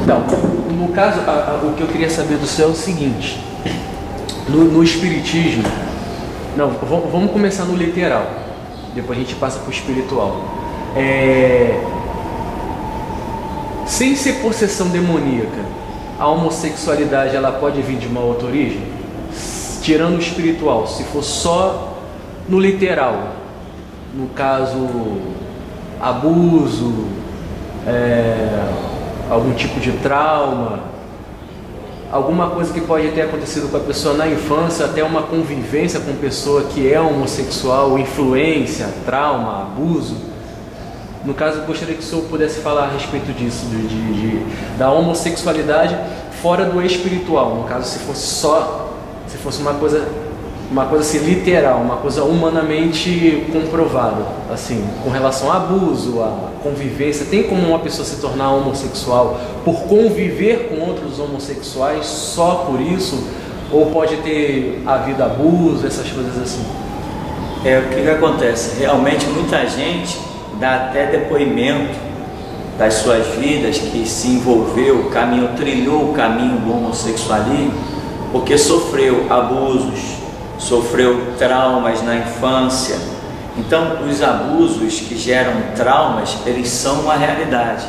Então, no caso, o que eu queria saber do senhor é o seguinte: no Espiritismo, não, vamos começar no literal, depois a gente passa para o espiritual. Sem ser possessão demoníaca, a homossexualidade ela pode vir de uma outra origem? Tirando o espiritual, se for só no literal, no caso, abuso, algum tipo de trauma, alguma coisa que pode ter acontecido com a pessoa na infância, até uma convivência com pessoa que é homossexual, influência, trauma, abuso. No caso, eu gostaria que o senhor pudesse falar a respeito disso, da homossexualidade fora do espiritual. No caso, se fosse uma coisa assim, literal, uma coisa humanamente comprovada, assim, com relação a abuso, a convivência. Tem como uma pessoa se tornar homossexual por conviver com outros homossexuais só por isso? Ou pode ter havido abuso, essas coisas assim? O que acontece? Realmente muita gente dá até depoimento das suas vidas que se envolveu, trilhou o caminho do homossexualismo porque sofreu abusos, sofreu traumas na infância. Então, os abusos que geram traumas, eles são uma realidade.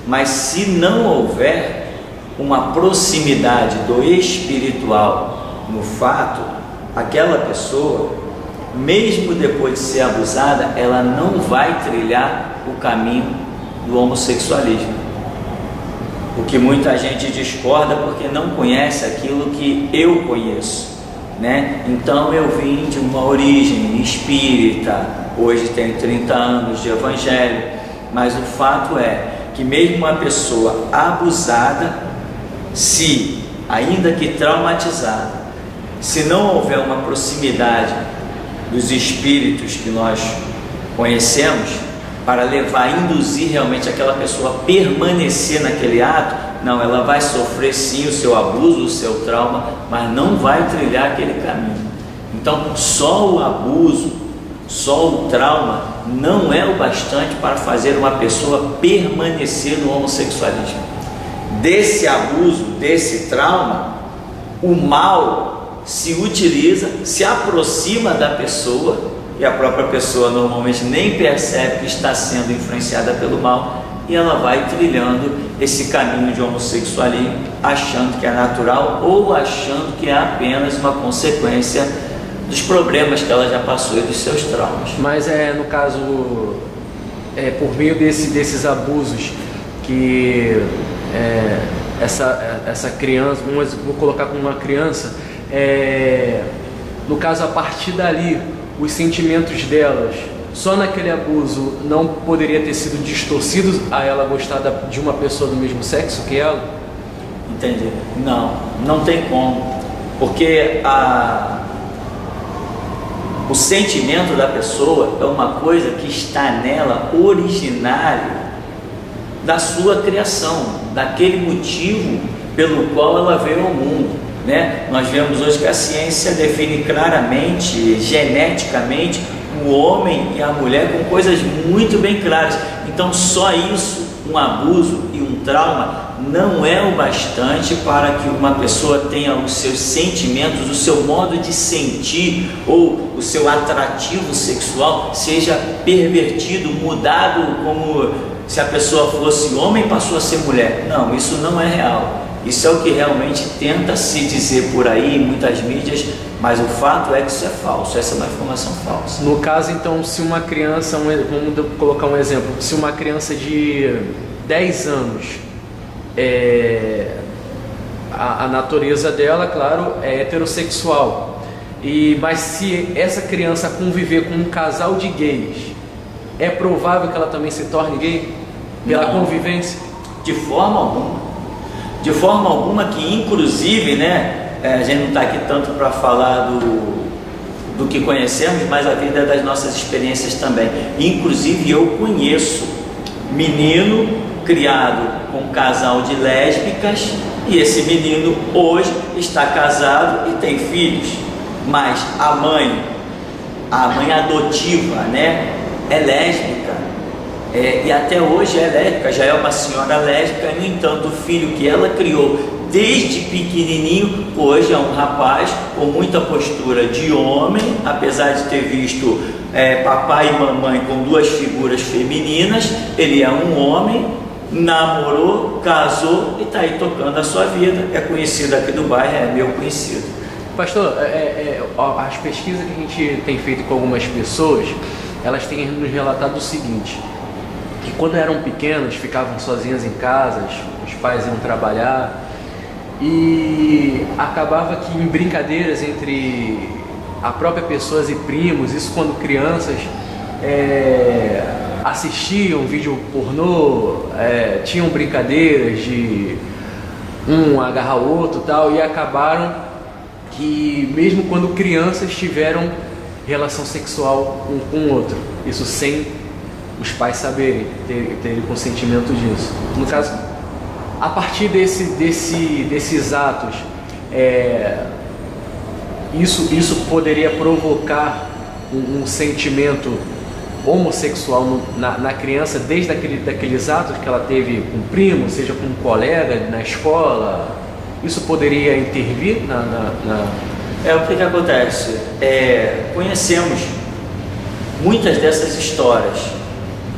Mas se não houver uma proximidade do espiritual no fato, aquela pessoa, mesmo depois de ser abusada, ela não vai trilhar o caminho do homossexualismo. O que muita gente discorda porque não conhece aquilo que eu conheço, né? Então eu vim de uma origem espírita, hoje tenho 30 anos de evangelho, mas o fato é que mesmo uma pessoa abusada, se, ainda que traumatizada, se não houver uma proximidade dos espíritos que nós conhecemos, para induzir realmente aquela pessoa a permanecer naquele ato, não, ela vai sofrer sim o seu abuso, o seu trauma, mas não vai trilhar aquele caminho. Então, só o abuso, só o trauma não é o bastante para fazer uma pessoa permanecer no homossexualismo. Desse abuso, desse trauma, o mal se utiliza, se aproxima da pessoa, e a própria pessoa normalmente nem percebe que está sendo influenciada pelo mal, e ela vai trilhando esse caminho de homossexualismo, achando que é natural ou achando que é apenas uma consequência dos problemas que ela já passou e dos seus traumas. Mas no caso, por meio desses abusos que essa criança, vou colocar como uma criança, no caso, a partir dali, os sentimentos delas, só naquele abuso, não poderia ter sido distorcidos a ela gostar de uma pessoa do mesmo sexo que ela? Entendi. Não tem como, porque o sentimento da pessoa é uma coisa que está nela originário da sua criação, daquele motivo pelo qual ela veio ao mundo, né? Nós vemos hoje que a ciência define claramente, geneticamente, o homem e a mulher com coisas muito bem claras. Então só isso, um abuso e um trauma, não é o bastante para que uma pessoa tenha os seus sentimentos, o seu modo de sentir ou o seu atrativo sexual seja pervertido, mudado, como se a pessoa fosse homem e passou a ser mulher. Não, isso não é real. Isso é o que realmente tenta se dizer por aí em muitas mídias, mas o fato é que isso é falso, essa é uma informação falsa. No caso, então, se uma criança, vamos colocar um exemplo, se uma criança de 10 anos, a natureza dela, claro, é heterossexual, mas se essa criança conviver com um casal de gays, é provável que ela também se torne gay? Pela convivência? De forma alguma. De forma alguma, que inclusive, né, a gente não está aqui tanto para falar do que conhecemos, mas a vida é das nossas experiências também. Inclusive eu conheço menino criado com um casal de lésbicas, e esse menino hoje está casado e tem filhos, mas a mãe adotiva, né, é lésbica. e até hoje é lésbica, já é uma senhora lésbica. No entanto, o filho que ela criou desde pequenininho, hoje é um rapaz com muita postura de homem, apesar de ter visto papai e mamãe com duas figuras femininas. Ele é um homem, namorou, casou e está aí tocando a sua vida. É conhecido aqui do bairro, é meu conhecido. Pastor, as pesquisas que a gente tem feito com algumas pessoas, elas têm nos relatado o seguinte: que quando eram pequenos, ficavam sozinhas em casa, os pais iam trabalhar, e acabava que em brincadeiras entre a própria pessoa e primos, isso quando crianças assistiam vídeo pornô, tinham brincadeiras de um agarrar o outro e tal, e acabaram que mesmo quando crianças tiveram relação sexual um com o outro, isso sem os pais saberem, terem consentimento disso. No caso, a partir desses atos, isso poderia provocar um sentimento homossexual na criança, desde daqueles atos que ela teve com um primo, seja com um colega na escola. Isso poderia intervir o que acontece? Conhecemos muitas dessas histórias,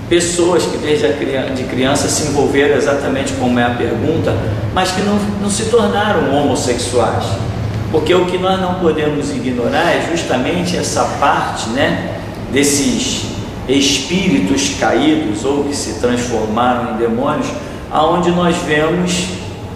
pessoas que desde de criança se envolveram exatamente como é a pergunta, mas que não se tornaram homossexuais. Porque o que nós não podemos ignorar é justamente essa parte, desses espíritos caídos ou que se transformaram em demônios, aonde nós vemos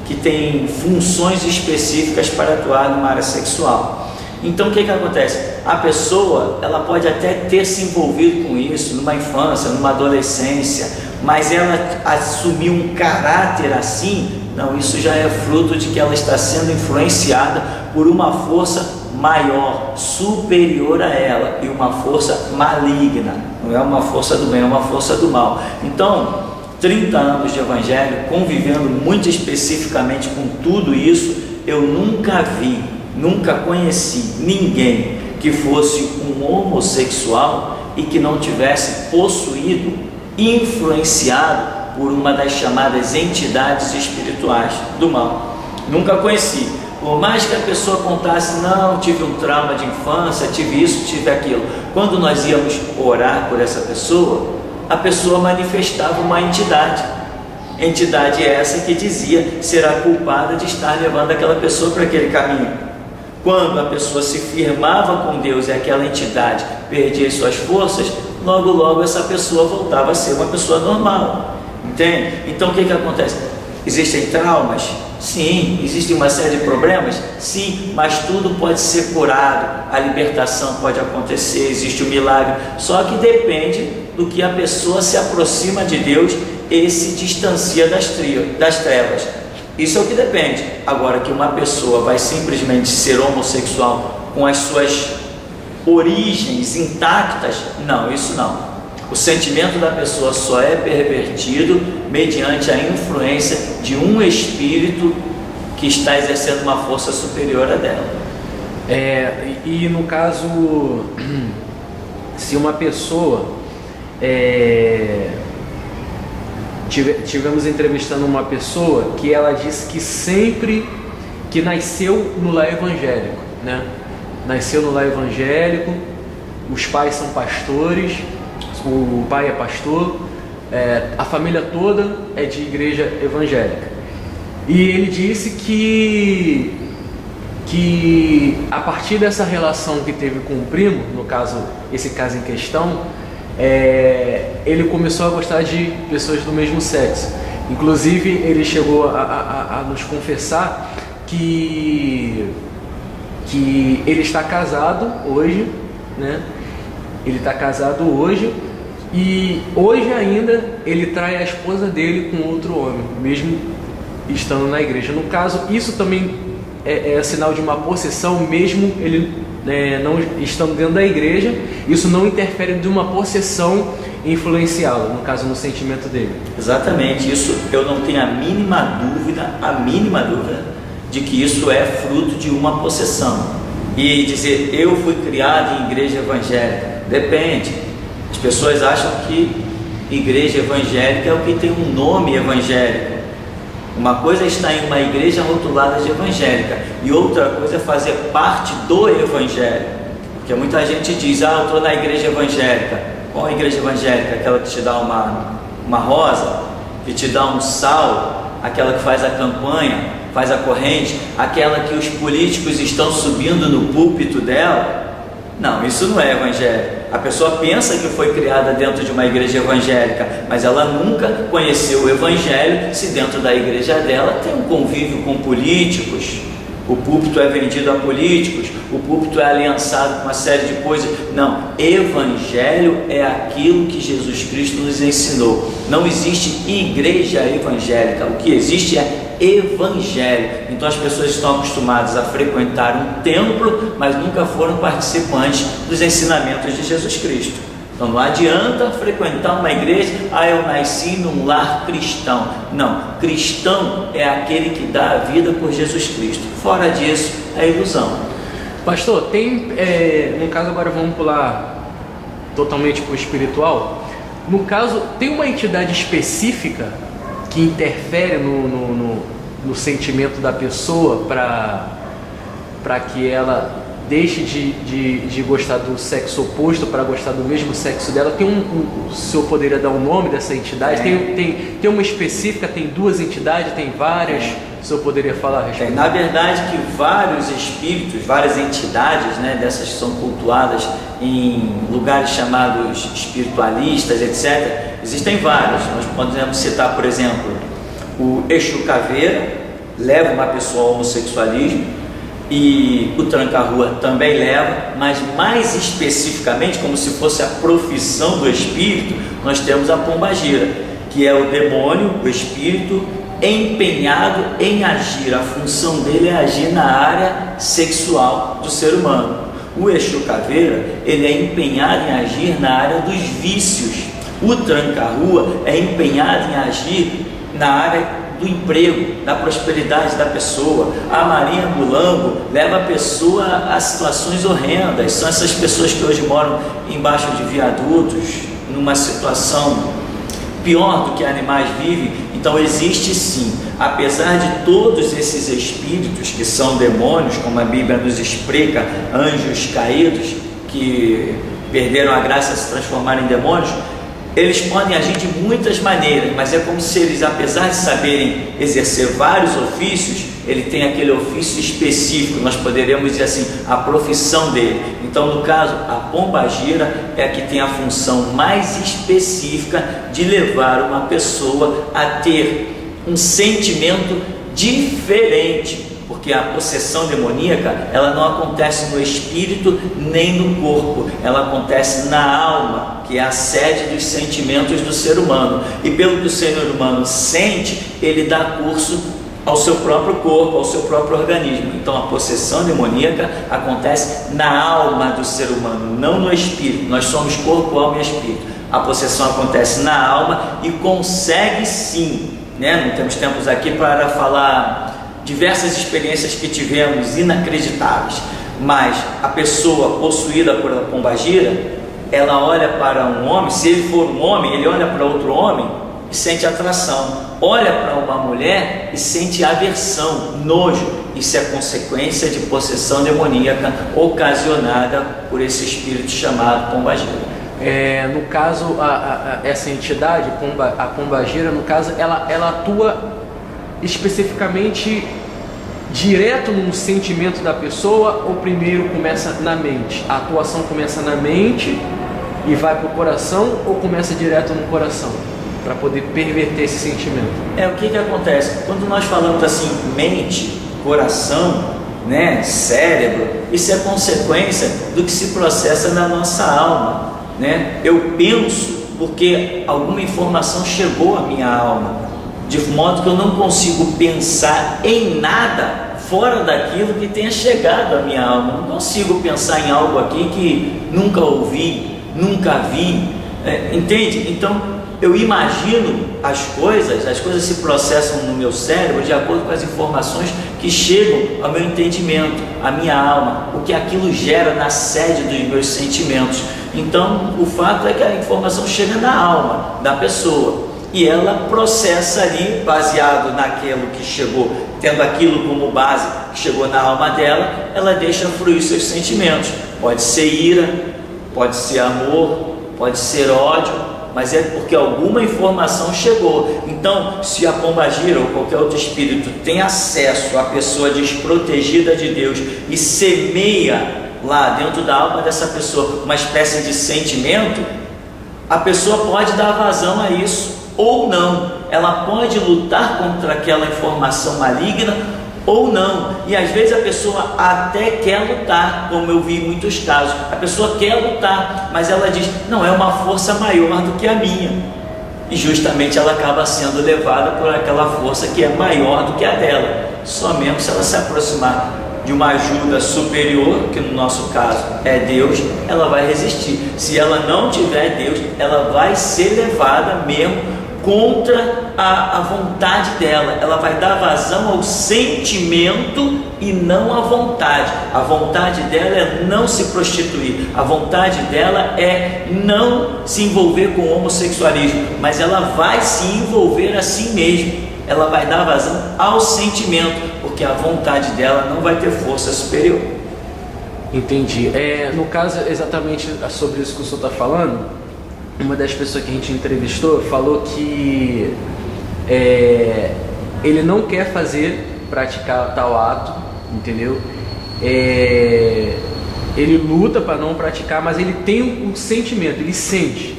que tem funções específicas para atuar numa área sexual. Então o que acontece? A pessoa, ela pode até ter se envolvido com isso numa infância, numa adolescência, mas ela assumir um caráter assim, não, isso já é fruto de que ela está sendo influenciada por uma força maior, superior a ela, e uma força maligna. Não é uma força do bem, é uma força do mal. Então, 30 anos de evangelho, convivendo muito especificamente com tudo isso, eu nunca vi, nunca conheci ninguém que fosse um homossexual e que não tivesse possuído, influenciado por uma das chamadas entidades espirituais do mal. Nunca conheci. Por mais que a pessoa contasse, não, tive um trauma de infância, tive isso, tive aquilo. Quando nós íamos orar por essa pessoa, a pessoa manifestava uma entidade. Entidade essa que dizia ser a culpada de estar levando aquela pessoa para aquele caminho. Quando a pessoa se firmava com Deus e aquela entidade perdia as suas forças, logo logo essa pessoa voltava a ser uma pessoa normal. Entende? Então o que acontece? Existem traumas? Sim. Existem uma série de problemas? Sim, mas tudo pode ser curado, a libertação pode acontecer, existe o milagre, só que depende do que a pessoa se aproxima de Deus e se distancia das trevas. Isso é o que depende. Agora, que uma pessoa vai simplesmente ser homossexual com as suas origens intactas, não, isso não. O sentimento da pessoa só é pervertido mediante a influência de um espírito que está exercendo uma força superior a dela. E no caso, se uma pessoa tivemos entrevistando uma pessoa que ela disse que sempre que nasceu no lar evangélico, nasceu no lar evangélico, os pais são pastores, o pai é pastor, a família toda é de igreja evangélica, e ele disse que a partir dessa relação que teve com o primo, no caso, esse caso em questão, ele começou a gostar de pessoas do mesmo sexo. Inclusive ele chegou a nos confessar que ele está casado hoje, ele está casado hoje, e hoje ainda ele trai a esposa dele com outro homem, mesmo estando na igreja. No caso, isso também é sinal de uma possessão, mesmo ele não estando dentro da igreja. Isso não interfere de uma possessão influenciá-lo, no caso, no sentimento dele. Exatamente, isso eu não tenho a mínima dúvida de que isso é fruto de uma possessão. E dizer, eu fui criado em igreja evangélica, depende. As pessoas acham que igreja evangélica é o que tem um nome evangélico. Uma coisa é estar em uma igreja rotulada de evangélica e outra coisa é fazer parte do evangelho. Porque muita gente diz, eu estou na igreja evangélica. Qual igreja evangélica? Aquela que te dá uma rosa, que te dá um sal, aquela que faz a campanha, faz a corrente, aquela que os políticos estão subindo no púlpito dela? Não, isso não é evangelho. A pessoa pensa que foi criada dentro de uma igreja evangélica, mas ela nunca conheceu o evangelho se dentro da igreja dela tem um convívio com políticos, o púlpito é vendido a políticos, o púlpito é aliançado com uma série de coisas. Não, evangelho é aquilo que Jesus Cristo nos ensinou. Não existe igreja evangélica, o que existe é evangelho. Então as pessoas estão acostumadas a frequentar um templo, mas nunca foram participantes dos ensinamentos de Jesus Cristo. Então não adianta frequentar uma igreja, eu nasci num lar cristão. Não, cristão é aquele que dá a vida por Jesus Cristo. Fora disso é ilusão. Pastor, no caso agora vamos pular totalmente para o espiritual. No caso, tem uma entidade específica que interfere no sentimento da pessoa para que ela deixe de gostar do sexo oposto para gostar do mesmo sexo dela? O senhor poderia dar um nome dessa entidade? Tem uma específica, tem duas entidades, tem várias? O senhor poderia falar a respeito? Na verdade que vários espíritos, várias entidades, dessas que são cultuadas em lugares chamados espiritualistas, etc. Existem vários. Nós podemos citar, por exemplo, o Exu Caveira, leva uma pessoa ao homossexualismo, e o tranca-rua também leva, mas mais especificamente, como se fosse a profissão do espírito, nós temos a pombagira, que é o demônio, o espírito empenhado em agir. A função dele é agir na área sexual do ser humano. O Exu Caveira, ele é empenhado em agir na área dos vícios. O tranca-rua é empenhado em agir na área do emprego, da prosperidade da pessoa. A Marinha Mulambo leva a pessoa a situações horrendas. São essas pessoas que hoje moram embaixo de viadutos, numa situação pior do que animais vivem. Então existe sim, apesar de todos esses espíritos que são demônios, como a Bíblia nos explica, anjos caídos que perderam a graça de se transformar em demônios, eles podem agir de muitas maneiras, mas é como se eles, apesar de saberem exercer vários ofícios, ele tem aquele ofício específico, nós poderíamos dizer assim, a profissão dele. Então, no caso, a pombagira é a que tem a função mais específica de levar uma pessoa a ter um sentimento diferente, porque a possessão demoníaca, ela não acontece no espírito nem no corpo, ela acontece na alma, que é a sede dos sentimentos do ser humano. E pelo que o ser humano sente, ele dá curso ao seu próprio corpo, ao seu próprio organismo. Então a possessão demoníaca acontece na alma do ser humano, não no espírito. Nós somos corpo, alma e espírito. A possessão acontece na alma e consegue sim, não temos tempos aqui para falar diversas experiências que tivemos inacreditáveis, mas a pessoa possuída por a pombagira, ela olha para um homem, se ele for um homem, ele olha para outro homem e sente atração, olha para uma mulher e sente aversão, nojo. Isso é consequência de possessão demoníaca ocasionada por esse espírito chamado pombagira. No caso, essa entidade, a pombagira, no caso, ela atua especificamente direto no sentimento da pessoa, ou primeiro começa na mente? A atuação começa na mente e vai para o coração, ou começa direto no coração, para poder perverter esse sentimento? O que acontece? Quando nós falamos assim, mente, coração, cérebro, isso é consequência do que se processa na nossa alma, Eu penso porque alguma informação chegou à minha alma, de modo que eu não consigo pensar em nada fora daquilo que tenha chegado à minha alma. Não consigo pensar em algo aqui que nunca ouvi, nunca vi, entende? Então eu imagino as coisas se processam no meu cérebro de acordo com as informações que chegam ao meu entendimento, à minha alma, o que aquilo gera na sede dos meus sentimentos. Então, o fato é que a informação chega na alma da pessoa e ela processa ali, baseado naquilo que chegou, tendo aquilo como base que chegou na alma dela, ela deixa fluir seus sentimentos. Pode ser ira, pode ser amor, pode ser ódio, mas é porque alguma informação chegou. Então, se a pombagira ou qualquer outro espírito tem acesso à pessoa desprotegida de Deus e semeia lá dentro da alma dessa pessoa uma espécie de sentimento, a pessoa pode dar vazão a isso ou não. Ela pode lutar contra aquela informação maligna ou não, e às vezes a pessoa até quer lutar, como eu vi em muitos casos. A pessoa quer lutar, mas ela diz, não, é uma força maior do que a minha, e justamente ela acaba sendo levada por aquela força que é maior do que a dela. Somente se ela se aproximar de uma ajuda superior, que no nosso caso é Deus, ela vai resistir. Se ela não tiver Deus, ela vai ser levada mesmo contra a vontade dela. Ela vai dar vazão ao sentimento e não à vontade. A vontade dela é não se prostituir, a vontade dela é não se envolver com o homossexualismo, mas ela vai se envolver a si mesma. Ela vai dar vazão ao sentimento, porque a vontade dela não vai ter força superior. Entendi. No caso, exatamente sobre isso que o senhor está falando, uma das pessoas que a gente entrevistou falou que ele não quer praticar tal ato, entendeu? Ele luta para não praticar, mas ele tem um sentimento, ele sente,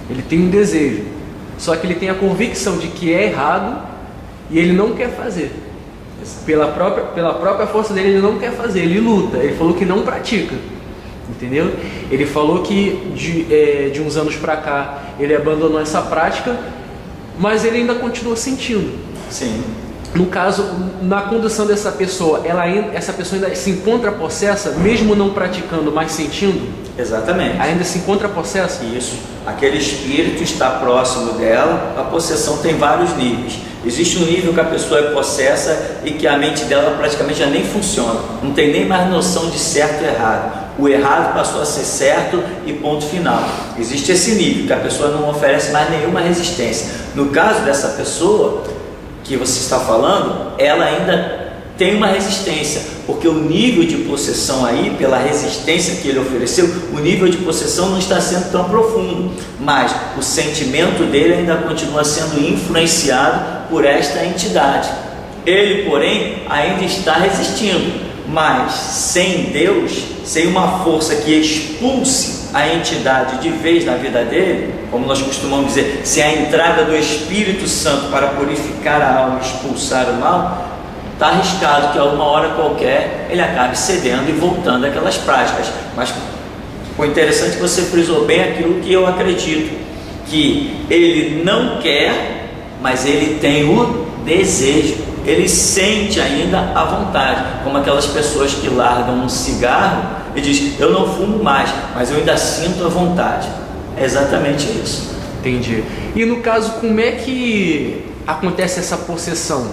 ele tem um desejo, só que ele tem a convicção de que é errado e ele não quer fazer. Pela própria força dele, ele não quer fazer, ele luta. Ele falou que não pratica, entendeu? Ele falou que de uns anos para cá ele abandonou essa prática, mas ele ainda continua sentindo. Sim. No caso, na condução dessa pessoa, essa pessoa ainda se encontra possessa, mesmo não praticando, mas sentindo? Exatamente. Ainda se encontra possessa? Isso. Aquele espírito está próximo dela. A possessão tem vários níveis. Existe um nível que a pessoa é possessa e que a mente dela praticamente já nem funciona. Não tem nem mais noção de certo e errado. O errado passou a ser certo e ponto final. Existe esse nível que a pessoa não oferece mais nenhuma resistência. No caso dessa pessoa que você está falando, ela ainda tem uma resistência, porque o nível de possessão aí, pela resistência que ele ofereceu, o nível de possessão não está sendo tão profundo, mas o sentimento dele ainda continua sendo influenciado por esta entidade. Ele, porém, ainda está resistindo, mas sem Deus, sem uma força que expulse a entidade de vez na vida dele, como nós costumamos dizer, sem a entrada do Espírito Santo para purificar a alma e expulsar o mal, está arriscado que a uma hora qualquer ele acabe cedendo e voltando àquelas práticas. Mas foi interessante que você frisou bem aquilo que eu acredito, que ele não quer, mas ele tem o desejo, ele sente ainda a vontade, como aquelas pessoas que largam um cigarro e diz, eu não fumo mais, mas eu ainda sinto a vontade. É exatamente isso. Entendi. E no caso, como é que acontece essa possessão?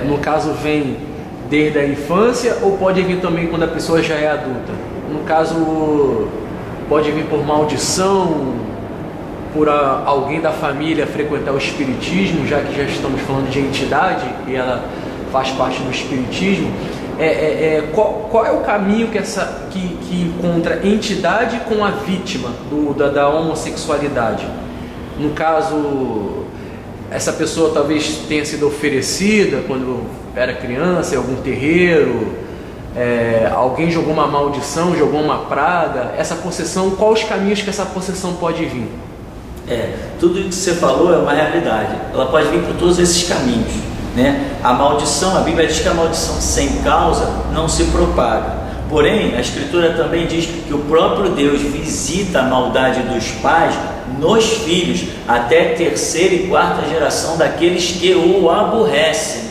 No caso, vem desde a infância ou pode vir também quando a pessoa já é adulta? No caso, pode vir por maldição, por alguém da família frequentar o espiritismo, já que já estamos falando de entidade e ela faz parte do espiritismo. Qual é o caminho que encontra entidade com a vítima da homossexualidade? No caso, essa pessoa talvez tenha sido oferecida quando era criança em algum terreiro, alguém jogou uma maldição, jogou uma praga. Essa possessão, quais os caminhos que essa possessão pode vir? Tudo isso que você falou é uma realidade. Ela pode vir por todos esses caminhos, né? A maldição, a Bíblia diz que a maldição sem causa não se propaga. Porém, a Escritura também diz que o próprio Deus visita a maldade dos pais nos filhos, até terceira e quarta geração daqueles que o aborrecem.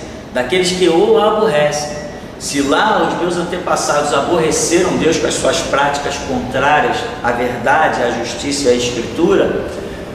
Se lá os meus antepassados aborreceram Deus com as suas práticas contrárias à verdade, à justiça e à Escritura,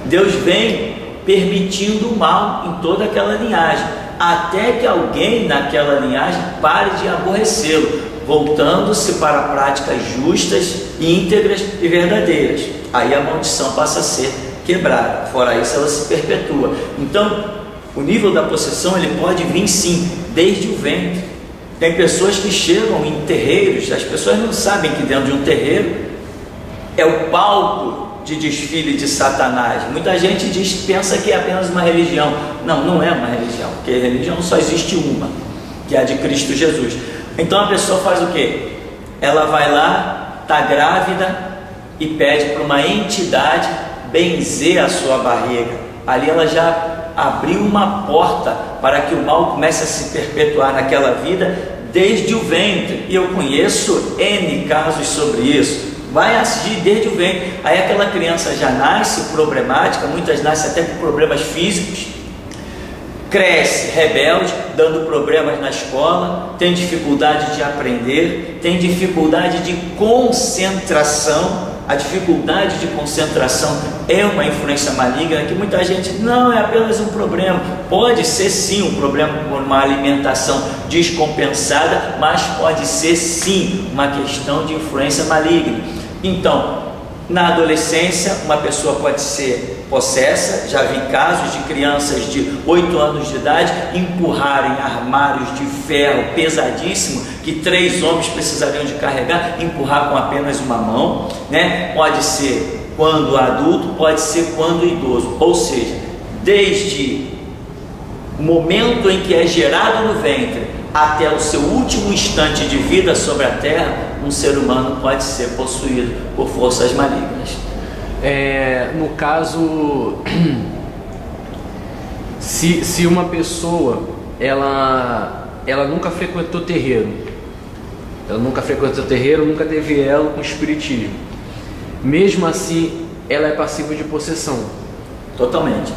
Deus vem permitindo o mal em toda aquela linhagem, até que alguém naquela linhagem pare de aborrecê-lo. voltando-se para práticas justas, íntegras e verdadeiras. Aí a maldição passa a ser quebrada, fora isso ela se perpetua. Então, o nível da possessão ele pode vir sim, desde o ventre. Tem pessoas que chegam em terreiros, as pessoas não sabem que dentro de um terreiro é o palco de desfile de Satanás. Muita gente pensa que é apenas uma religião. Não, não é uma religião, porque religião só existe uma, que é a de Cristo Jesus. Então a pessoa faz o quê? Ela vai lá, está grávida e pede para uma entidade benzer a sua barriga. Ali ela já abriu uma porta para que o mal comece a se perpetuar naquela vida desde o ventre. E eu conheço N casos sobre isso. Vai agir desde o ventre. Aí aquela criança já nasce problemática, muitas nascem até com problemas físicos, cresce rebelde, dando problemas na escola, tem dificuldade de aprender, tem dificuldade de concentração. A dificuldade de concentração é uma influência maligna que muita gente não é apenas um problema. Pode ser sim um problema por uma alimentação descompensada, mas pode ser sim uma questão de influência maligna. Então, na adolescência, uma pessoa pode ser possessa. Já vi casos de crianças de 8 anos de idade empurrarem armários de ferro pesadíssimo que 3 homens precisariam de carregar, empurrar com apenas uma mão, né? Pode ser quando adulto, pode ser quando idoso, ou seja, desde o momento em que é gerado no ventre até o seu último instante de vida sobre a terra, um ser humano pode ser possuído por forças malignas. No caso, se uma pessoa ela nunca frequentou terreiro, nunca teve elo com o espiritismo, mesmo assim ela é passível de possessão. Totalmente.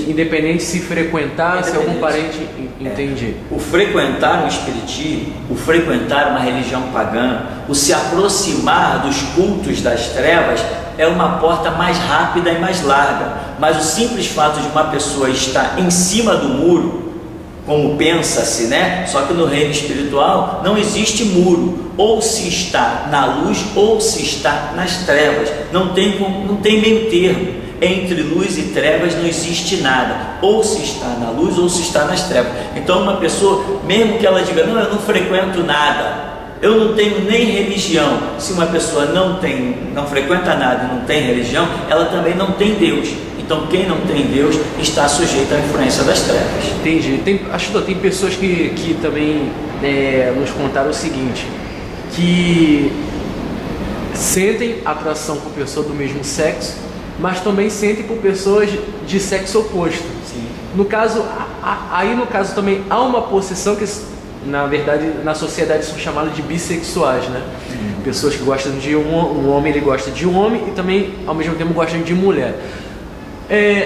Independente se frequentar, se algum parente. Entendi. O frequentar o espiritismo, o frequentar uma religião pagã, o se aproximar dos cultos das trevas é uma porta mais rápida e mais larga. Mas o simples fato de uma pessoa estar em cima do muro, como pensa-se, né? Só que no reino espiritual não existe muro. Ou se está na luz ou se está nas trevas. Não tem meio termo. Entre luz e trevas não existe nada. Ou se está na luz ou se está nas trevas. Então uma pessoa, mesmo que ela diga, não, eu não frequento nada, eu não tenho nem religião. Se uma pessoa não frequenta nada e não tem religião, ela também não tem Deus. Então quem não tem Deus está sujeito à influência das trevas. Entendi. Tem pessoas que também nos contaram o seguinte, que sentem atração por pessoas do mesmo sexo, mas também sentem por pessoas de sexo oposto. Sim. No caso também há uma possessão que, na verdade, na sociedade são chamadas de bissexuais, né? Pessoas que gostam de um homem, ele gosta de um homem e também, ao mesmo tempo, gostam de mulher.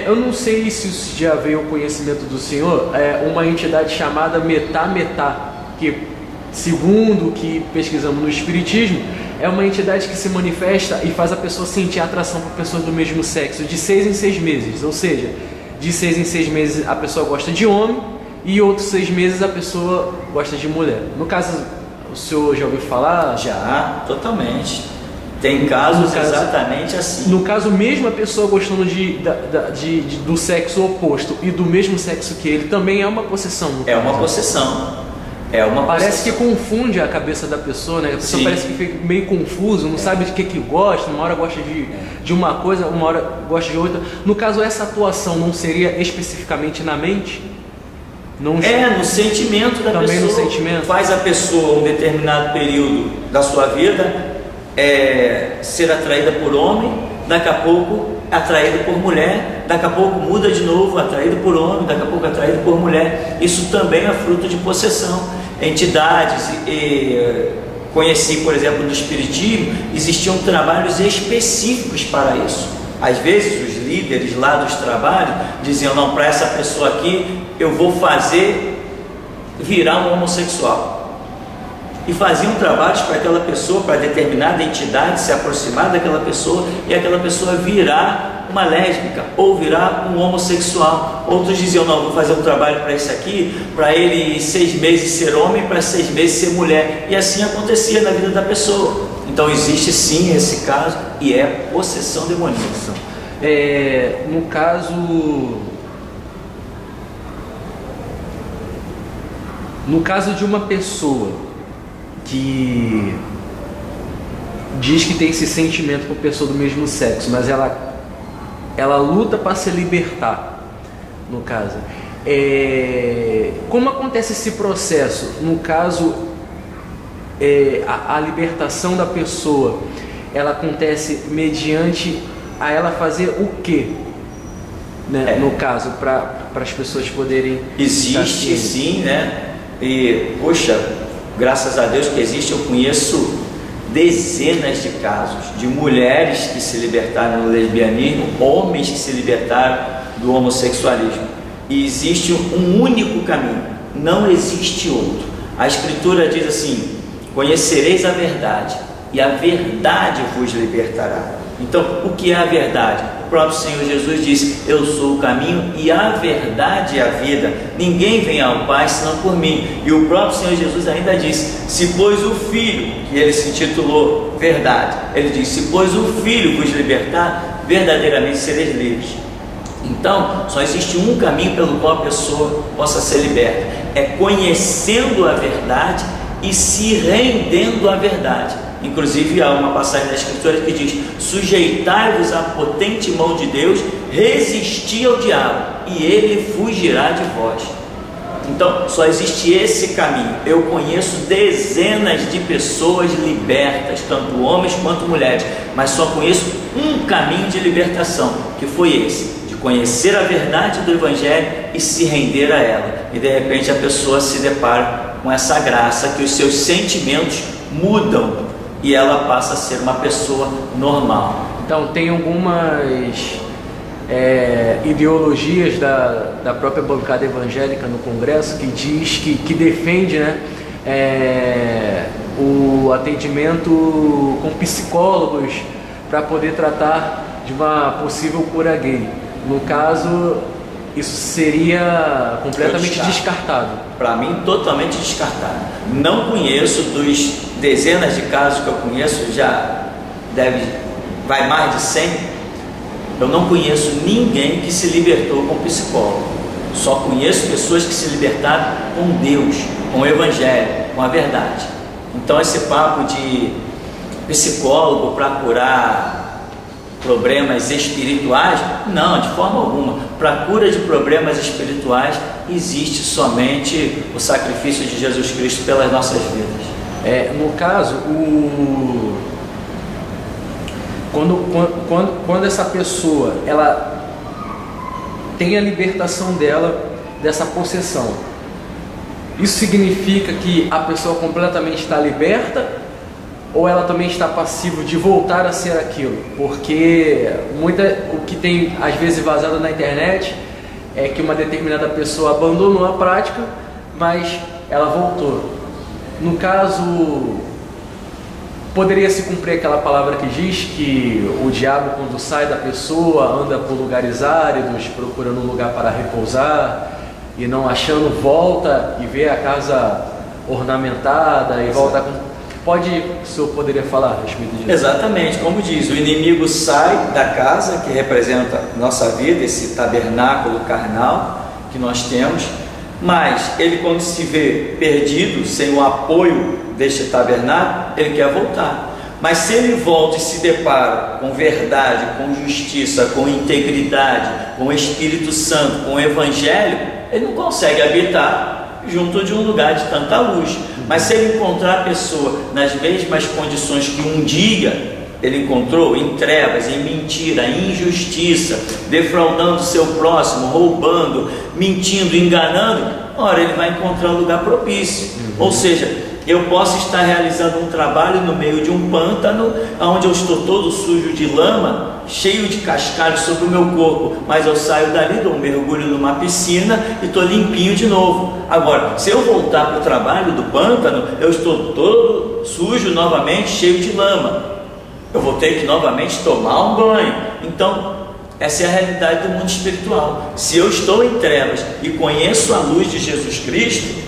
Eu não sei se isso já veio ao conhecimento do senhor, uma entidade chamada Metá, que, segundo o que pesquisamos no Espiritismo, é uma entidade que se manifesta e faz a pessoa sentir atração por pessoas do mesmo sexo de 6 em 6 meses, ou seja, de 6 em 6 meses a pessoa gosta de homem e outros 6 meses a pessoa gosta de mulher. No caso, o senhor já ouviu falar? Já, totalmente. Tem casos exatamente assim. No caso, mesmo a pessoa gostando do sexo oposto e do mesmo sexo que ele, também é uma possessão. É uma possessão. Parece que confunde a cabeça da pessoa, né? A pessoa parece que fica meio confuso, não sabe de que gosta, uma hora gosta de uma coisa, uma hora gosta de outra. No caso, essa atuação não seria especificamente na mente? No sentimento da também pessoa. No sentimento. Faz a pessoa, um determinado período da sua vida, ser atraída por homem, daqui a pouco atraído por mulher, daqui a pouco muda de novo, atraído por homem, daqui a pouco atraído por mulher. Isso também é fruto de possessão. Entidades, conheci, por exemplo, no Espiritismo, existiam trabalhos específicos para isso. Às vezes os líderes lá dos trabalhos diziam, não, para essa pessoa aqui eu vou fazer virar um homossexual. e faziam trabalhos para aquela pessoa, para determinada entidade se aproximar daquela pessoa e aquela pessoa virar uma lésbica ou virar um homossexual. Outros diziam, não, vou fazer um trabalho para esse aqui, para ele 6 meses ser homem, para 6 meses ser mulher, e assim acontecia na vida da pessoa. Então existe sim esse caso e é possessão demoníaca. No caso de uma pessoa que diz que tem esse sentimento por pessoa do mesmo sexo, mas ela luta para se libertar, no caso, como acontece esse processo? No caso, a libertação da pessoa, ela acontece mediante a ela fazer o quê? Né? No caso, para as pessoas poderem... Existe sim, né? E, poxa, graças a Deus que existe, eu conheço dezenas de casos de mulheres que se libertaram do lesbianismo, homens que se libertaram do homossexualismo. E existe um único caminho, não existe outro. A Escritura diz assim: conhecereis a verdade, e a verdade vos libertará. Então, o que é a verdade? O próprio Senhor Jesus disse: eu sou o caminho e a verdade e a vida. Ninguém vem ao Pai senão por mim. E o próprio Senhor Jesus ainda disse: se pois o Filho, que ele se intitulou verdade, ele disse: se pois o Filho vos libertar, verdadeiramente sereis livres. Então, só existe um caminho pelo qual a pessoa possa ser liberta: é conhecendo a verdade e se rendendo à verdade. Inclusive há uma passagem da Escritura que diz: sujeitai-vos à potente mão de Deus, resisti ao diabo e ele fugirá de vós. Então só existe esse caminho. Eu conheço dezenas de pessoas libertas, tanto homens quanto mulheres, mas só conheço um caminho de libertação, que foi esse: de conhecer a verdade do Evangelho e se render a ela. E de repente a pessoa se depara com essa graça, que os seus sentimentos mudam e ela passa a ser uma pessoa normal. Então tem algumas ideologias da própria bancada evangélica no Congresso que diz que defende, né, o atendimento com psicólogos para poder tratar de uma possível cura gay. No caso, isso seria completamente descartado. Para mim, totalmente descartado. Não conheço, dos dezenas de casos que eu conheço, vai mais de 100. Eu não conheço ninguém que se libertou com psicólogo. Só conheço pessoas que se libertaram com Deus, com o Evangelho, com a verdade. Então esse papo de psicólogo para curar problemas espirituais, não, de forma alguma. Para a cura de problemas espirituais existe somente o sacrifício de Jesus Cristo pelas nossas vidas. No caso, quando essa pessoa ela tem a libertação dela dessa possessão, isso significa que a pessoa completamente está liberta, ou ela também está passiva de voltar a ser aquilo? Porque o que tem às vezes vazado na internet é que uma determinada pessoa abandonou a prática, mas ela voltou. No caso, poderia se cumprir aquela palavra que diz que o diabo, quando sai da pessoa, anda por lugares áridos, procurando um lugar para repousar, e não achando, volta e vê a casa ornamentada e volta com... O senhor poderia falar a respeito disso? Exatamente, como diz, o inimigo sai da casa, que representa nossa vida, esse tabernáculo carnal que nós temos, mas ele, quando se vê perdido, sem o apoio deste tabernáculo, ele quer voltar. Mas se ele volta e se depara com verdade, com justiça, com integridade, com o Espírito Santo, com o Evangelho, ele não consegue habitar junto de um lugar de tanta luz. Mas se ele encontrar a pessoa nas mesmas condições que um dia ele encontrou em trevas, em mentira, em injustiça, defraudando o seu próximo, roubando, mentindo, enganando, ora, ele vai encontrar um lugar propício. Ou seja, eu posso estar realizando um trabalho no meio de um pântano, onde eu estou todo sujo de lama, cheio de cascalho sobre o meu corpo, mas eu saio dali, dou um mergulho numa piscina e estou limpinho de novo. Agora, se eu voltar para o trabalho do pântano, eu estou todo sujo novamente, cheio de lama. Eu vou ter que novamente tomar um banho. Então, essa é a realidade do mundo espiritual. Se eu estou em trevas e conheço a luz de Jesus Cristo,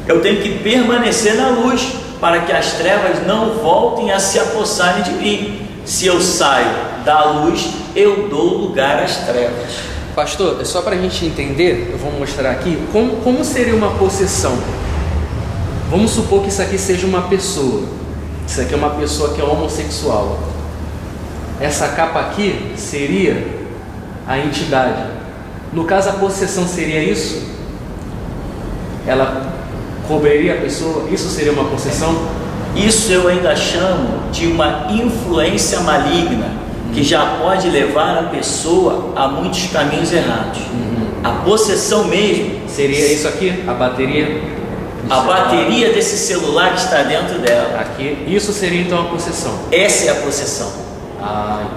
eu tenho que permanecer na luz, para que as trevas não voltem a se apossarem de mim. Se eu saio da luz, eu dou lugar às trevas. Pastor, é só para a gente entender, eu vou mostrar aqui, como seria uma possessão. Vamos supor que isso aqui seja uma pessoa. Isso aqui é uma pessoa que é homossexual. Essa capa aqui seria a entidade. No caso, a possessão seria isso? Ela cobriria a pessoa? Isso seria uma possessão? Isso eu ainda chamo de uma influência maligna, que já pode levar a pessoa a muitos caminhos errados. A possessão mesmo seria isso aqui? A bateria? A bateria desse celular que está dentro dela. Aqui, isso seria então a possessão. Essa é a possessão. Então.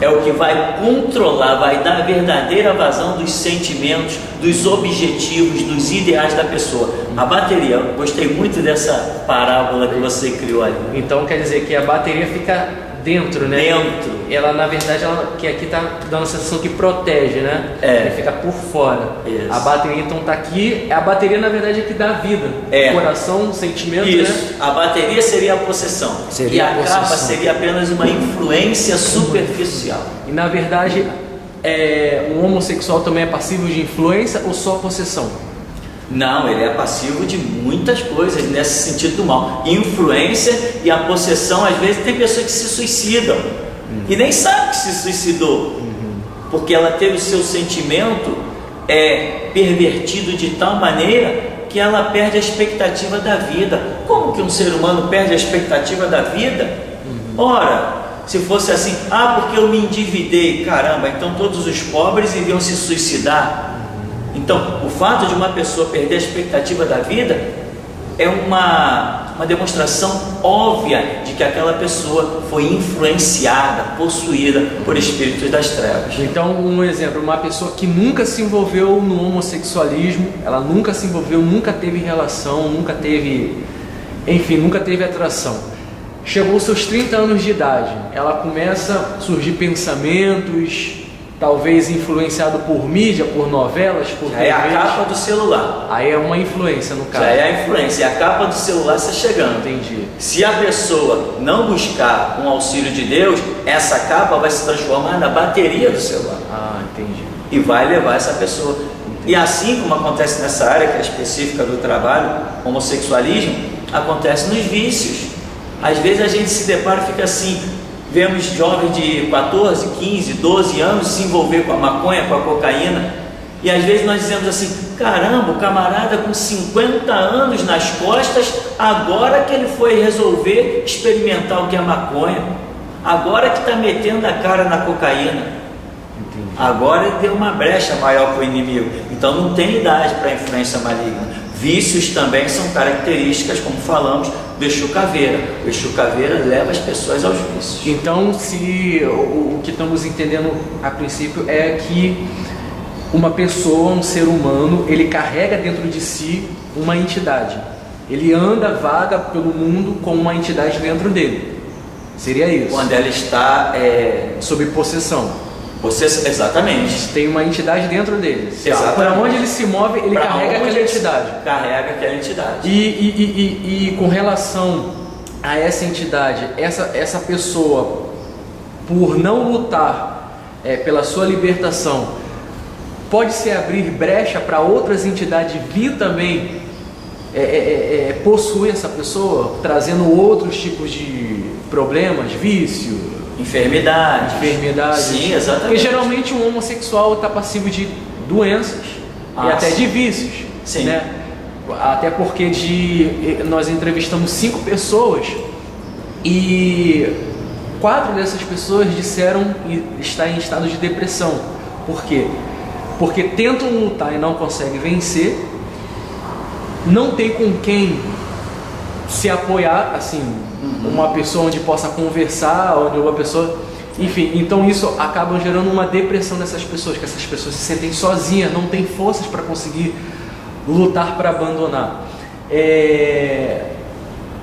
É o que vai controlar, vai dar a verdadeira vazão dos sentimentos, dos objetivos, dos ideais da pessoa. A bateria, eu gostei muito dessa parábola que você criou ali. Então quer dizer que a bateria fica dentro, né? Dentro. Ela, na verdade, que aqui está dando a sensação que protege, né? Ele fica por fora. Isso. A bateria então está aqui. A bateria, na verdade, é que dá vida. Coração, sentimento, isso, né? A bateria seria a possessão. E a capa seria apenas uma influência superficial. E na verdade, o homossexual também é passível de influência ou só possessão? Não, ele é passivo de muitas coisas nesse sentido do mal. Influência e a possessão, às vezes tem pessoas que se suicidam e nem sabe que se suicidou, porque ela teve o seu sentimento pervertido de tal maneira que ela perde a expectativa da vida. Como que um ser humano perde a expectativa da vida? Ora, se fosse assim, porque eu me endividei, caramba, então todos os pobres iriam se suicidar. Então, o fato de uma pessoa perder a expectativa da vida é uma demonstração óbvia de que aquela pessoa foi influenciada, possuída por espíritos das trevas. Então, um exemplo, uma pessoa que nunca se envolveu no homossexualismo, ela nunca se envolveu, nunca teve relação, nunca teve atração. Chegou aos seus 30 anos de idade, ela começa a surgir pensamentos, talvez influenciado por mídia, por novelas, por TV. É a capa do celular. Aí é uma influência no caso. Já é a influência, a capa do celular está chegando. Entendi. Se a pessoa não buscar um auxílio de Deus, essa capa vai se transformar na bateria do celular. Entendi. E vai levar essa pessoa. Entendi. E assim como acontece nessa área que é específica do trabalho, homossexualismo, acontece nos vícios. Às vezes a gente se depara e fica assim, vemos jovens de 14, 15, 12 anos se envolver com a maconha, com a cocaína, e às vezes nós dizemos assim, caramba, o camarada com 50 anos nas costas, agora que ele foi resolver experimentar o que é maconha, agora que está metendo a cara na cocaína, agora ele deu uma brecha maior para o inimigo. Então não tem idade para influência maligna. Vícios também são características, como falamos, do Exu Caveira. O Exu Caveira leva as pessoas aos vícios. Então, se o que estamos entendendo a princípio é que uma pessoa, um ser humano, ele carrega dentro de si uma entidade. Ele anda, vaga pelo mundo com uma entidade dentro dele. Seria isso? Quando ela está sob possessão. Exatamente. Tem uma entidade dentro dele. Exatamente. Para onde ele se move, ele carrega aquela entidade. Carrega aquela entidade. E com relação a essa entidade, essa pessoa, por não lutar pela sua libertação, pode-se abrir brecha para outras entidades vir também possuir essa pessoa, trazendo outros tipos de problemas, vício, enfermidade. Sim, exatamente. Porque geralmente um homossexual está passivo de doenças e até de vícios. Sim. Né? Até porque nós entrevistamos 5 pessoas e 4 dessas pessoas disseram estar em estado de depressão. Por quê? Porque tentam lutar e não conseguem vencer, não tem com quem se apoiar, assim, uma pessoa onde possa conversar, onde uma pessoa... Enfim, então isso acaba gerando uma depressão nessas pessoas, que essas pessoas se sentem sozinhas, não têm forças para conseguir lutar para abandonar.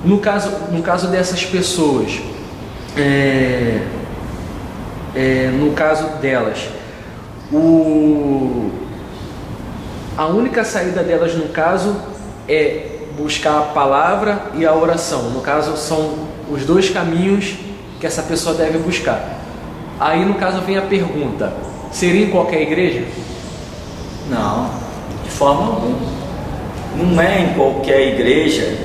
No caso dessas pessoas, no caso delas, a única saída delas, no caso, é buscar a palavra e a oração. No caso, são os 2 caminhos que essa pessoa deve buscar. Aí, no caso, vem a pergunta: seria em qualquer igreja? Não, de forma alguma. Não é em qualquer igreja,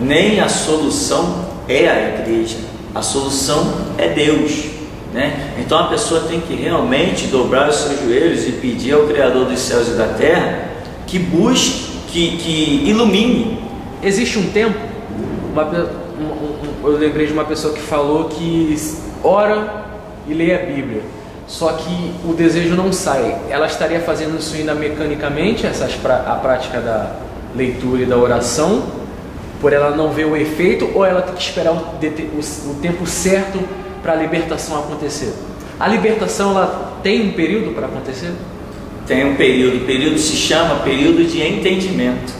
nem a solução é a igreja. A solução é Deus, né? Então a pessoa tem que realmente dobrar os seus joelhos e pedir ao Criador dos céus e da terra que busque, que ilumine. Existe um tempo, eu lembrei de uma pessoa que falou que ora e lê a Bíblia, só que o desejo não sai. Ela estaria fazendo isso ainda mecanicamente, a prática da leitura e da oração, por ela não ver o efeito, ou ela tem que esperar o tempo certo para a libertação acontecer? A libertação, ela tem um período para acontecer? Tem um período. O período se chama período de entendimento.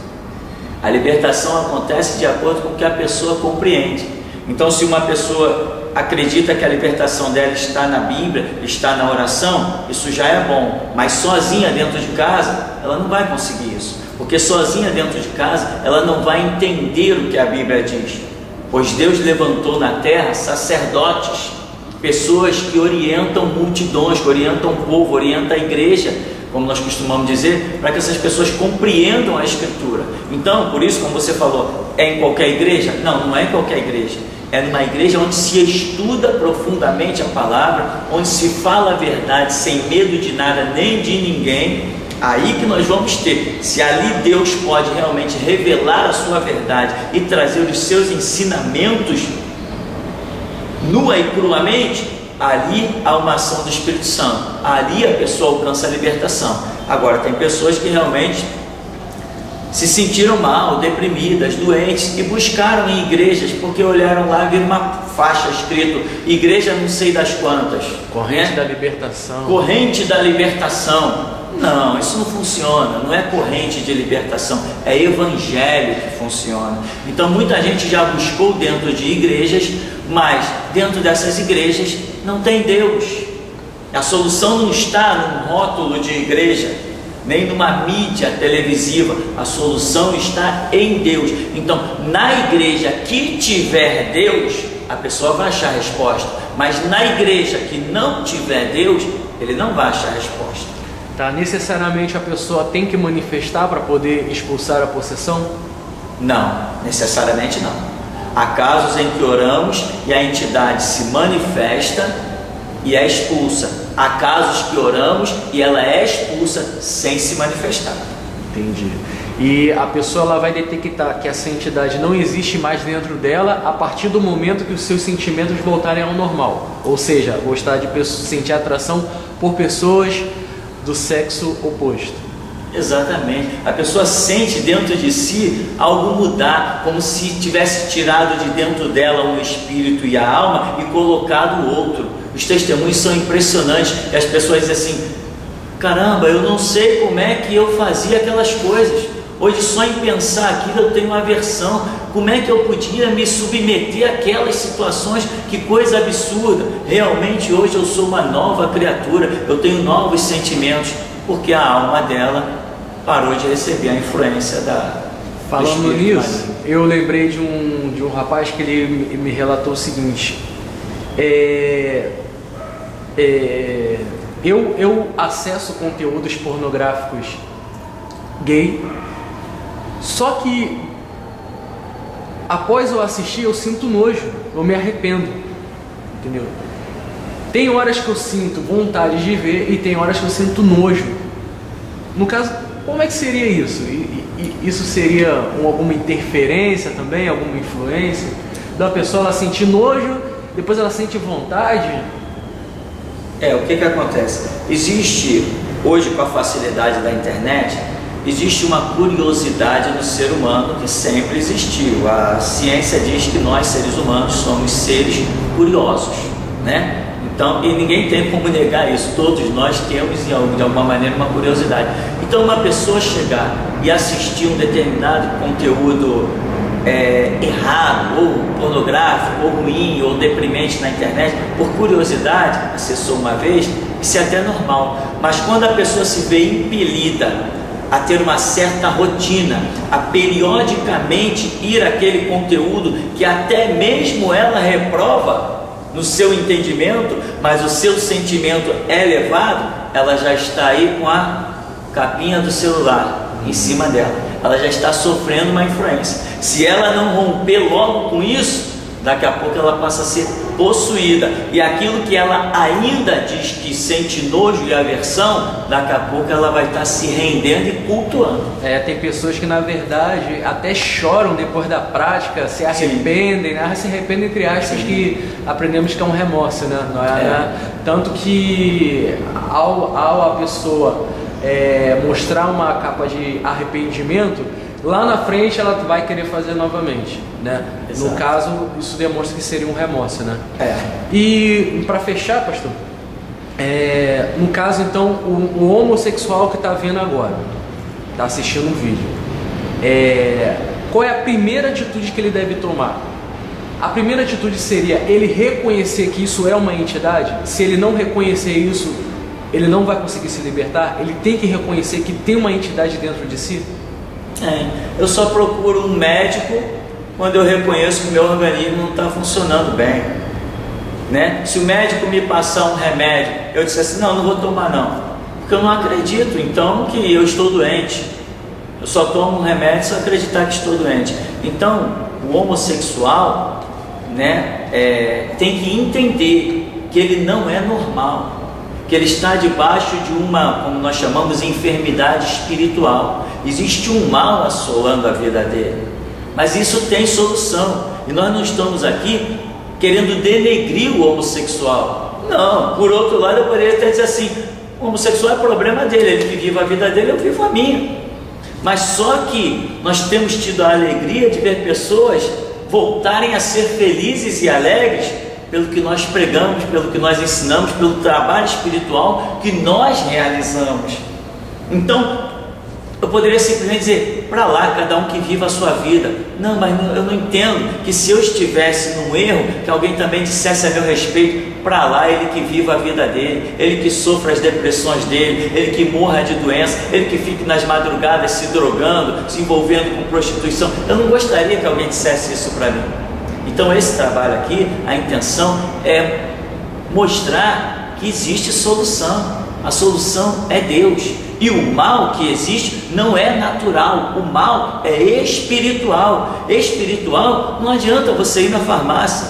A libertação acontece de acordo com o que a pessoa compreende. Então, se uma pessoa acredita que a libertação dela está na Bíblia, está na oração, isso já é bom. Mas sozinha dentro de casa, ela não vai conseguir isso. Porque sozinha dentro de casa, ela não vai entender o que a Bíblia diz. Pois Deus levantou na terra sacerdotes, pessoas que orientam multidões, que orientam o povo, orientam a igreja, como nós costumamos dizer, para que essas pessoas compreendam a Escritura. Então, por isso, como você falou, é em qualquer igreja? Não, não é em qualquer igreja. É numa igreja onde se estuda profundamente a palavra, onde se fala a verdade sem medo de nada nem de ninguém. Aí que nós vamos ter, se ali Deus pode realmente revelar a sua verdade e trazer os seus ensinamentos nua e cruamente, ali há uma ação do Espírito Santo, ali a pessoa alcança a libertação. Agora, tem pessoas que realmente se sentiram mal, deprimidas, doentes, e buscaram em igrejas, porque olharam lá e viram uma faixa escrito igreja não sei das quantas, Corrente da libertação. Corrente da libertação. Não, isso não funciona, não é corrente de libertação, é evangelho que funciona. Então muita gente já buscou dentro de igrejas, mas dentro dessas igrejas não tem Deus. A solução não está num rótulo de igreja, nem numa mídia televisiva. A solução está em Deus. Então, na igreja que tiver Deus, a pessoa vai achar a resposta. Mas na igreja que não tiver Deus, ele não vai achar a resposta. Tá, necessariamente a pessoa tem que manifestar para poder expulsar a possessão? Não, necessariamente não. Há casos em que oramos e a entidade se manifesta e é expulsa. Há casos que oramos e ela é expulsa sem se manifestar. Entendi. E a pessoa ela vai detectar que essa entidade não existe mais dentro dela a partir do momento que os seus sentimentos voltarem ao normal. Ou seja, gostar de sentir atração por pessoas do sexo oposto. Exatamente. A pessoa sente dentro de si algo mudar, como se tivesse tirado de dentro dela um espírito e a alma e colocado o outro. Os testemunhos são impressionantes, e as pessoas dizem assim: caramba, eu não sei como é que eu fazia aquelas coisas. Hoje só em pensar aquilo eu tenho uma aversão. Como é que eu podia me submeter àquelas situações? Que coisa absurda. Realmente hoje eu sou uma nova criatura, eu tenho novos sentimentos, porque a alma dela parou de receber a influência da... Falando nisso, eu lembrei de um rapaz que ele me relatou o seguinte: eu acesso conteúdos pornográficos gay, só que após eu assistir eu sinto nojo, eu me arrependo, entendeu? Tem horas que eu sinto vontade de ver e tem horas que eu sinto nojo. No caso, como é que seria isso? Isso seria alguma interferência também, alguma influência da pessoa ela sentir nojo depois ela sente vontade. O que acontece? Existe, hoje com a facilidade da internet, existe uma curiosidade no ser humano que sempre existiu. A ciência diz que nós, seres humanos, somos seres curiosos, né? Então, e ninguém tem como negar isso, todos nós temos de alguma maneira uma curiosidade. Então, uma pessoa chegar e assistir um determinado conteúdo errado, ou pornográfico, ou ruim, ou deprimente na internet, por curiosidade, acessou uma vez, isso é até normal. Mas quando a pessoa se vê impelida a ter uma certa rotina, a periodicamente ir àquele conteúdo que até mesmo ela reprova no seu entendimento, mas o seu sentimento é elevado, ela já está aí com a capinha do celular em cima dela. Ela já está sofrendo uma influência. Se ela não romper logo com isso, daqui a pouco ela passa a ser possuída. E aquilo que ela ainda diz que sente nojo e aversão, daqui a pouco ela vai estar se rendendo e cultuando. Tem pessoas que na verdade até choram depois da prática, se arrependem, né? Se arrependem entre aspas, que aprendemos que é um remorso, né? Não é? Tanto que ao a pessoa mostrar uma capa de arrependimento, lá na frente ela vai querer fazer novamente, né? Exato. No caso, isso demonstra que seria um remorso, né? E para fechar, pastor, no caso então, o homossexual que está vendo agora, está assistindo um vídeo, qual é a primeira atitude que ele deve tomar? A primeira atitude seria ele reconhecer que isso é uma entidade. Se ele não reconhecer isso, ele não vai conseguir se libertar. Ele tem que reconhecer que tem uma entidade dentro de si. Eu só procuro um médico quando eu reconheço que o meu organismo não está funcionando bem, né? Se o médico me passar um remédio, eu disser assim, não vou tomar não, porque eu não acredito então que eu estou doente. Eu só tomo um remédio se eu acreditar que estou doente. Então o homossexual, né, tem que entender que ele não é normal, que ele está debaixo de uma, como nós chamamos, enfermidade espiritual. Existe um mal assolando a vida dele, mas isso tem solução. E nós não estamos aqui querendo denegrir o homossexual. Não, por outro lado eu poderia até dizer assim, o homossexual é problema dele, ele que vive a vida dele, eu vivo a minha. Mas só que nós temos tido a alegria de ver pessoas voltarem a ser felizes e alegres pelo que nós pregamos, pelo que nós ensinamos, pelo trabalho espiritual que nós realizamos. Então, eu poderia simplesmente dizer, para lá, cada um que viva a sua vida. Não, mas eu não entendo que se eu estivesse num erro, que alguém também dissesse a meu respeito, para lá, ele que viva a vida dele, ele que sofra as depressões dele, ele que morra de doença, ele que fique nas madrugadas se drogando, se envolvendo com prostituição. Eu não gostaria que alguém dissesse isso para mim. Então esse trabalho aqui, a intenção é mostrar que existe solução. A solução é Deus. E o mal que existe não é natural, o mal é espiritual. Espiritual, não adianta você ir na farmácia,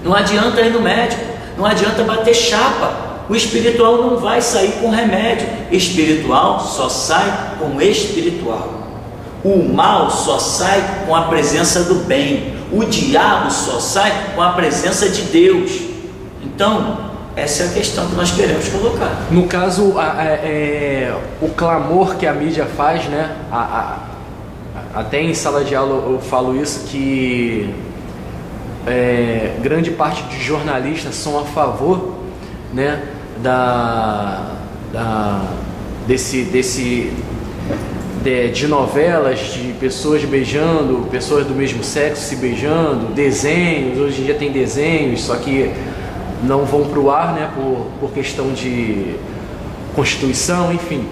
não adianta ir no médico, não adianta bater chapa. O espiritual não vai sair com remédio. Espiritual só sai com espiritual. O mal só sai com a presença do bem. O diabo só sai com a presença de Deus. Então, essa é a questão que nós queremos colocar. No caso, o clamor que a mídia faz, né? Até em sala de aula eu falo isso, que grande parte de jornalistas são a favor, né, de novelas de pessoas beijando, pessoas do mesmo sexo se beijando, desenhos. Hoje em dia tem desenhos, só que não vão para o ar, né, por questão de Constituição, enfim.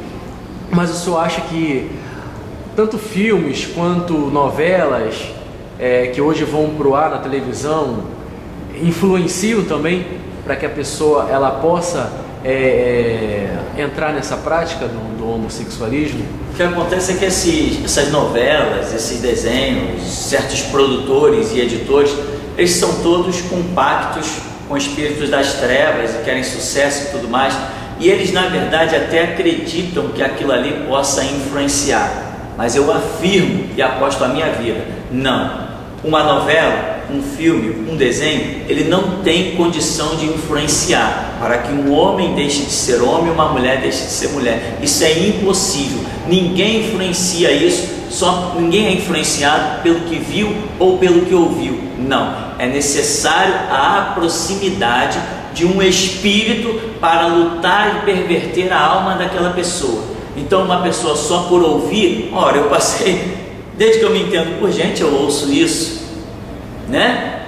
Mas o senhor acha que tanto filmes quanto novelas que hoje vão para o ar na televisão influenciam também para que a pessoa ela possa entrar nessa prática do homossexualismo? O que acontece é que essas novelas, esses desenhos, certos produtores e editores, eles são todos compactos com espíritos das trevas e querem sucesso e tudo mais, e eles na verdade até acreditam que aquilo ali possa influenciar, mas eu afirmo e aposto a minha vida, não. Uma novela um filme, um desenho, ele não tem condição de influenciar para que um homem deixe de ser homem e uma mulher deixe de ser mulher. Isso é impossível. Ninguém influencia isso, ninguém é influenciado pelo que viu ou pelo que ouviu. Não, é necessário a proximidade de um espírito para lutar e perverter a alma daquela pessoa. Então uma pessoa só por ouvir, ora, eu passei, desde que eu me entendo por gente, eu ouço isso, né?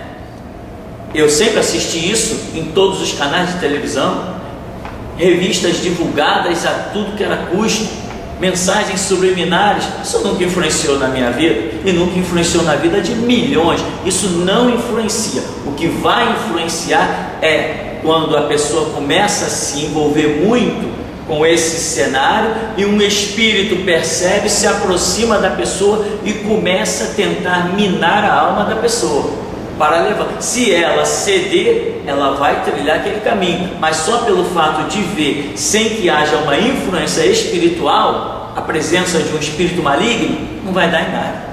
Eu sempre assisti isso em todos os canais de televisão, revistas divulgadas a tudo que era custo, mensagens subliminares. Isso nunca influenciou na minha vida e nunca influenciou na vida de milhões. Isso não influencia. O que vai influenciar é quando a pessoa começa a se envolver muito com esse cenário e um espírito percebe, se aproxima da pessoa e começa a tentar minar a alma da pessoa para levar. Se ela ceder, ela vai trilhar aquele caminho, mas só pelo fato de ver, sem que haja uma influência espiritual, a presença de um espírito maligno, não vai dar em nada.